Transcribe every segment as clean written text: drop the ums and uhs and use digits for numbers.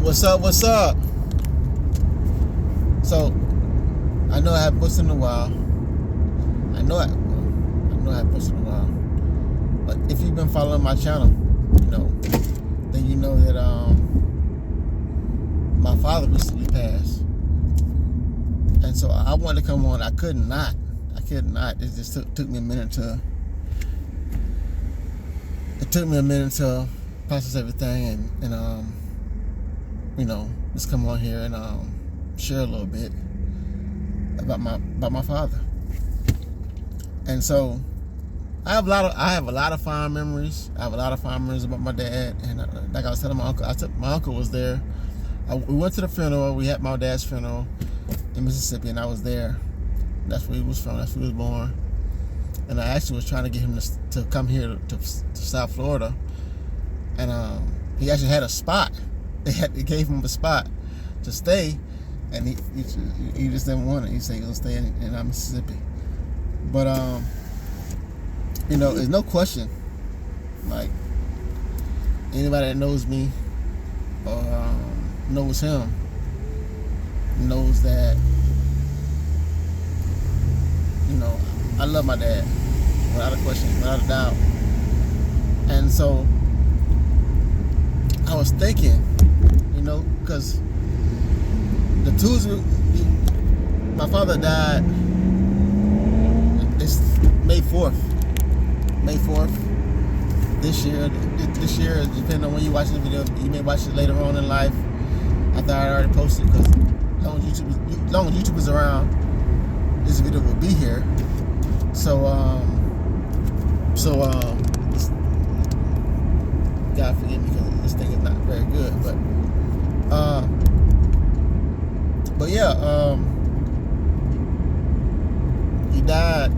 What's up? What's up? So, I know I haven't posted in a while. I know I haven't posted in a while. But if you've been following my channel, then you know that my father recently passed, and so I wanted to come on. I could not. It just took me a minute to. It took me a minute to process everything and just come on here and share a little bit about my father. And so I have a lot of fond memories. I have a lot of fond memories about my dad. And like I was telling my uncle, my uncle was there. We went to the funeral. We had my dad's funeral in Mississippi, and I was there. That's where he was from. That's where he was born. And I actually was trying to get him to come here to South Florida. And he actually had a spot. They gave him a spot to stay, and he just didn't want it. He said he was gonna stay in Mississippi. But there's no question. Like, anybody that knows me or knows him knows that I love my dad without a question, without a doubt. And so I was thinking, because the Tuesday, my father died. It's May 4th. May 4th this year. This year, depending on when you watch the video, you may watch it later on in life after I already posted, because as long as YouTube is around, this video will be here. So God forgive me because this thing is not very good, but yeah, he died.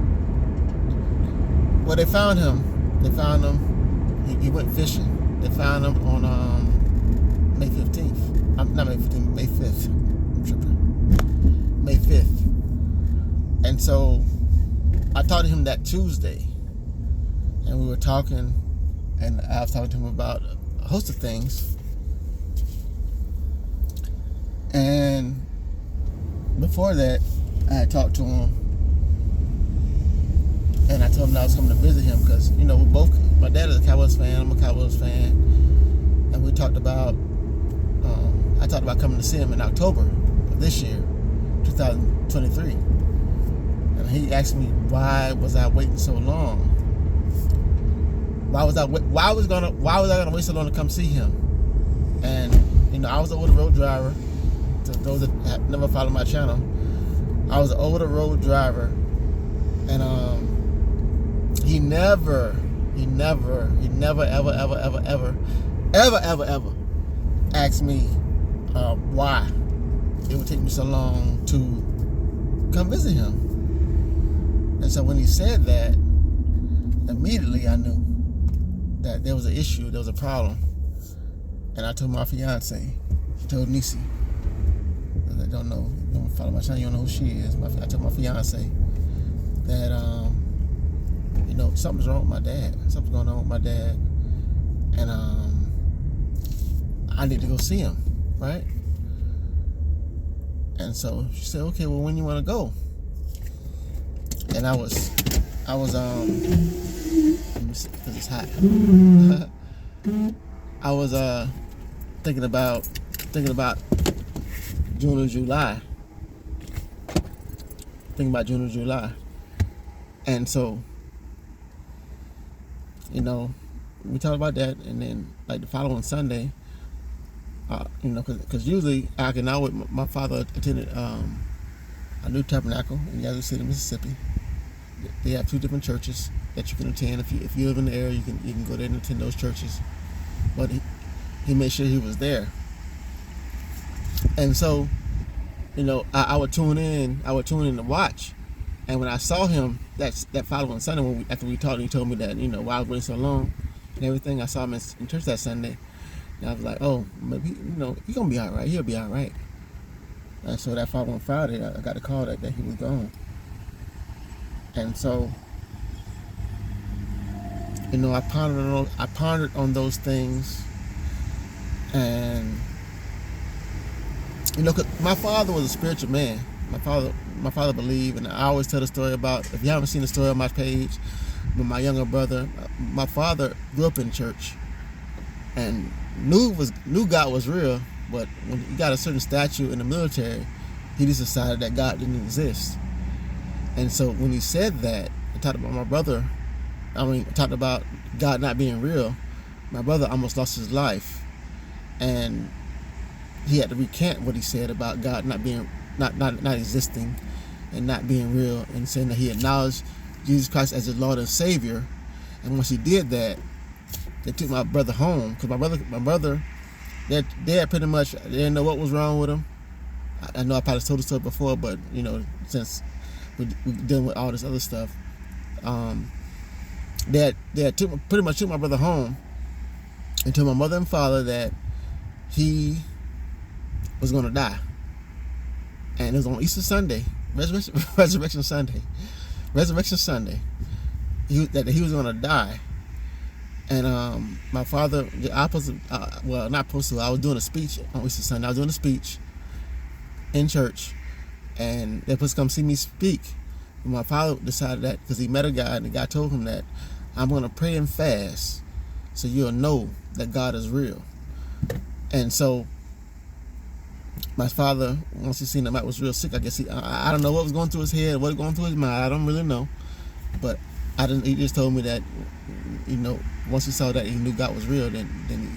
Well, they found him. He went fishing. They found him on May 15th. Not May 15th, May 5th. I'm tripping. May 5th. And so I talked to him that Tuesday, and we were talking, and I was talking to him about a host of things. And before that, I had talked to him, and I told him that I was coming to visit him because, my dad is a Cowboys fan, I'm a Cowboys fan, and we talked about, I talked about coming to see him in October of this year, 2023. And he asked me, why was I waiting so long? Why was I gonna wait so long to come see him? And I was an older road driver. To those that have never followed my channel, I was an older road driver, and he never ever asked me why it would take me so long to come visit him. And so when he said that, immediately I knew that there was an issue, there was a problem. And I told my fiance, I told Nisi, that don't know, you don't follow my channel, you don't know who she is. I told my fiance that something's wrong with my dad. Something's going on with my dad, and I need to go see him, right? And so she said, okay, well, when you want to go? And I was let me see, because it's hot. I was thinking about June or July. And so, we talked about that, and then like the following Sunday, because usually my father attended a new tabernacle in Yazoo City, Mississippi. They have two different churches that you can attend. If you live in the area, you can go there and attend those churches. But he made sure he was there. And so, I would tune in to watch. And when I saw him that following Sunday, after we talked, he told me that, why I was waiting so long and everything. I saw him in church that Sunday. And I was like, oh, maybe, he's going to be all right. He'll be all right. And so that following Friday, I got a call that he was gone. And so, I pondered on those things, and You know, 'cause my father was a spiritual man. My father believed, and I always tell the story about, if you haven't seen the story on my page, but my younger brother, my father grew up in church and knew God was real, but when he got a certain statue in the military, he just decided that God didn't exist. And so when he said that, and talked about my brother, talked about God not being real, my brother almost lost his life, and he had to recant what he said about God not existing and not being real, and saying that he acknowledged Jesus Christ as his Lord and Savior. And once he did that, they took my brother home, because my brother, they had pretty much, they didn't know what was wrong with him. I know I probably told the story before, but you know, since we're dealing with all this other stuff, they had pretty much took my brother home and told my mother and father that he was going to die. And it was on Easter Sunday, Resurrection Sunday, that he was going to die. And my father, I was doing a speech on Easter Sunday. I was doing a speech in church, and they were supposed to come see me speak. And my father decided that, because he met a guy, and the guy told him that, I'm going to pray and fast so you'll know that God is real. And so my father, once he seen that Mike was real sick, I guess I don't know what was going through his head, what was going through his mind. I don't really know. But he just told me that, you know, once he saw that he knew God was real, then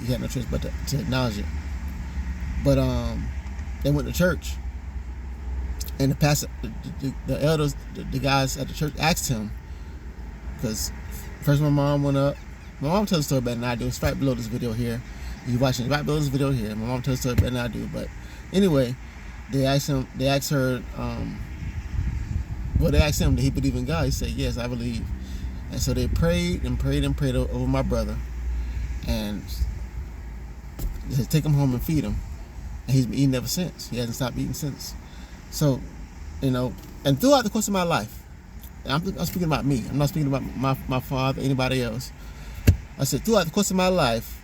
he had no choice but to acknowledge it. But they went to church, and the pastor, the elders, the guys at the church asked him, because first my mom went up. My mom tells the story better than I do. It's right below this video here. You're watching it right below this video here. My mom tells the story better than I do. But anyway, they asked her, they asked him, did he believe in God? He said, yes, I believe. And so they prayed and prayed and prayed over my brother, and they said, take him home and feed him. And he's been eating ever since. He hasn't stopped eating since. So, you know, and throughout the course of my life, I'm speaking about me. I'm not speaking about my father, anybody else. I said, throughout the course of my life,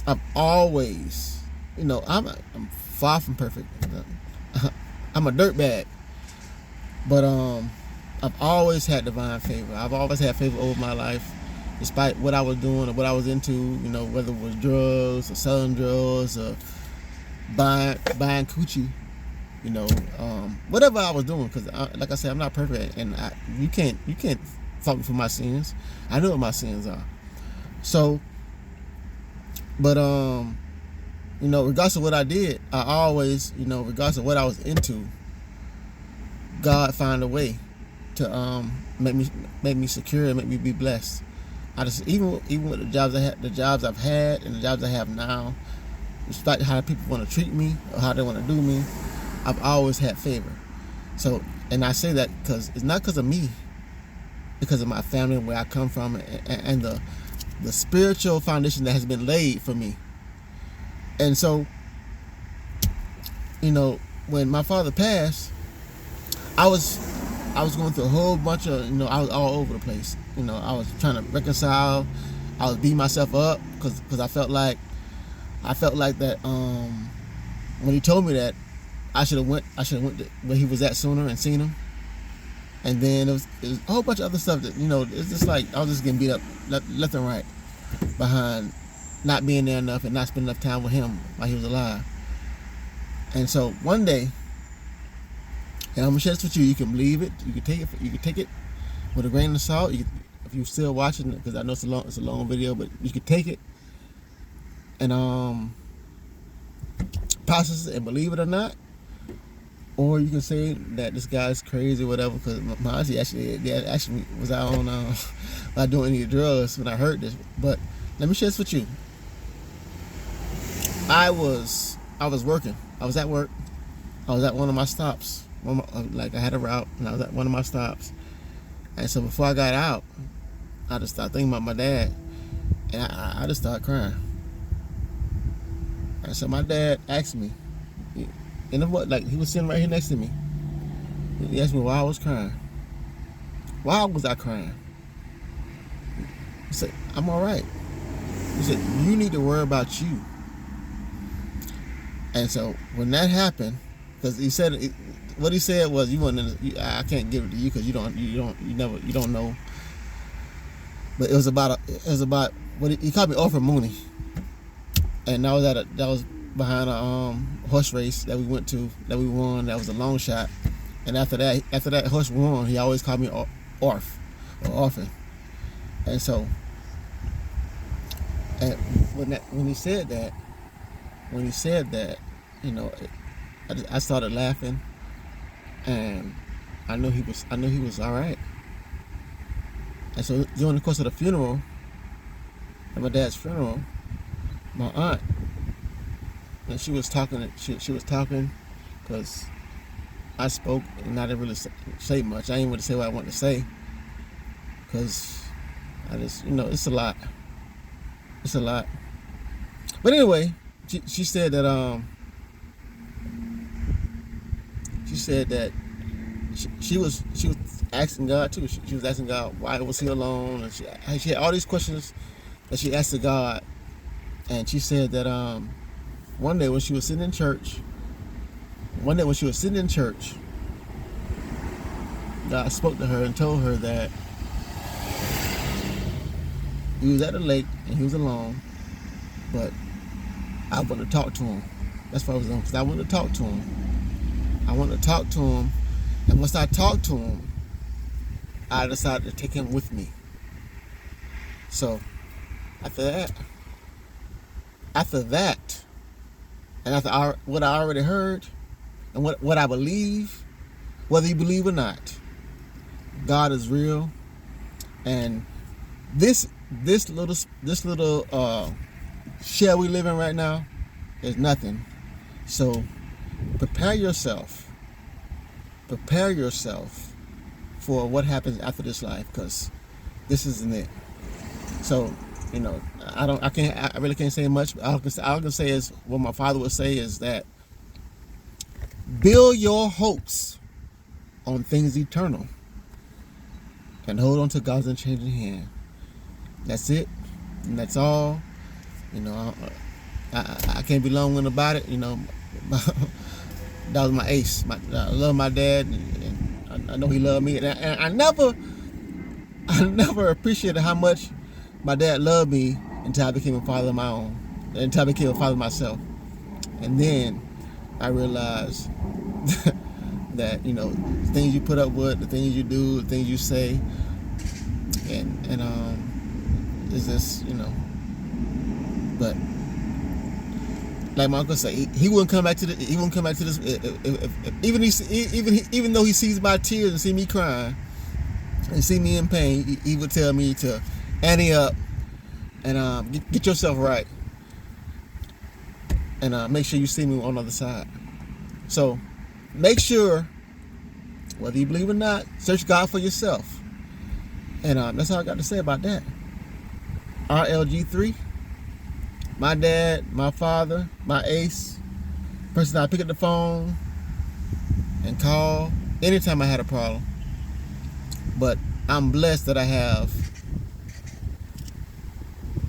I've always, you know, I'm far from perfect. I'm a dirtbag. But I've always had divine favor. I've always had favor over my life, despite what I was doing or what I was into, you know, whether it was drugs or selling drugs or buying coochie, you know, whatever I was doing. Because, like I said, I'm not perfect, and you can't fault me for my sins. I know what my sins are. So, but you know, regardless of what I did, I always, you know, regardless of what I was into, God found a way to make me secure and make me be blessed. I just, even with the jobs I've had and the jobs I have now, despite how people want to treat me or how they want to do me, I've always had favor. So, and I say that because it's not because of me, because of my family and where I come from, and the spiritual foundation that has been laid for me. And so, you know, when my father passed, I was going through a whole bunch of, you know, I was all over the place. You know, I was trying to reconcile. I was beating myself up because I felt like that when he told me that, I should have went where he was at sooner and seen him. And then it was a whole bunch of other stuff that, you know, it's just like I was just getting beat up left and right behind not being there enough and not spending enough time with him while he was alive. And so one day, and I'm gonna share this with you. You can believe it. You can take it with a grain of salt. If you're still watching it, because I know it's a long video, but you can take it and process it and believe it or not, or you can say that this guy's crazy or whatever. Because my auntie actually was out on not doing any drugs when I heard this. But let me share this with you. I was working. I was at work. I was at one of my stops. Like I had a route, and I was at one of my stops. And so before I got out, I just started thinking about my dad, and I just started crying. And so my dad asked me, and what, like, he was sitting right here next to me. He asked me why I was crying. Why was I crying? He said, I'm all right. He said, you need to worry about you. And so when that happened, because he said what he said was, I can't give it to you because you don't know. But it was about what he called me Orphan Mooney, and that was behind a horse race that we went to, that we won. That was a long shot. And after that horse won, he always called me Orphan. And so, when he said that, I started laughing, and I knew he was all right. And so during the course of the funeral, at my dad's funeral, my aunt, and she was talking because I spoke and I didn't really say much. I didn't want to say what I wanted to say because I just, it's a lot. It's a lot. But anyway, she said that she was asking God too. She was asking God, why was he alone? And she had all these questions that she asked to God. And she said that one day when she was sitting in church, God spoke to her and told her that he was at the lake and he was alone, but I want to talk to him. That's what I was on, because I want to talk to him. And once I talked to him, I decided to take him with me. So after that, and after what I already heard, and what I believe, whether you believe or not, God is real, and this little shell we live in right now is nothing. So prepare yourself for what happens after this life, because this isn't it. So I really can't say much. All I can say is what my father would say, is that build your hopes on things eternal and hold on to God's unchanging hand. That's it, and that's all. I can't be long-winded about it. That was my ace. I love my dad, and I know he loved me. And I never appreciated how much my dad loved me until I became a father of my own, until I became a father myself. And then I realized that the things you put up with, the things you do, the things you say, and is this, but like my uncle said, he wouldn't come back to this. Even though he sees my tears and see me crying and see me in pain, he would tell me to ante up and get yourself right, and make sure you see me on the other side. So make sure, whether you believe or not, search God for yourself. And that's all I got to say about that. RLG3, my dad, my father, my ace, person I pick up the phone and call anytime I had a problem. But I'm blessed that I have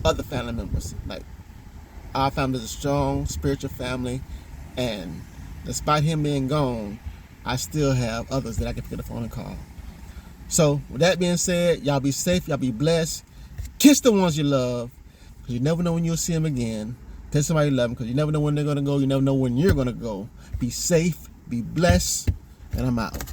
other family members. Like, our family is a strong spiritual family, and despite him being gone, I still have others that I can pick up the phone and call. So with that being said, y'all be safe, y'all be blessed. Kiss the ones you love, because you never know when you'll see them again. Tell somebody you love them, because you never know when they're going to go. You never know when you're going to go. Be safe, be blessed, and I'm out.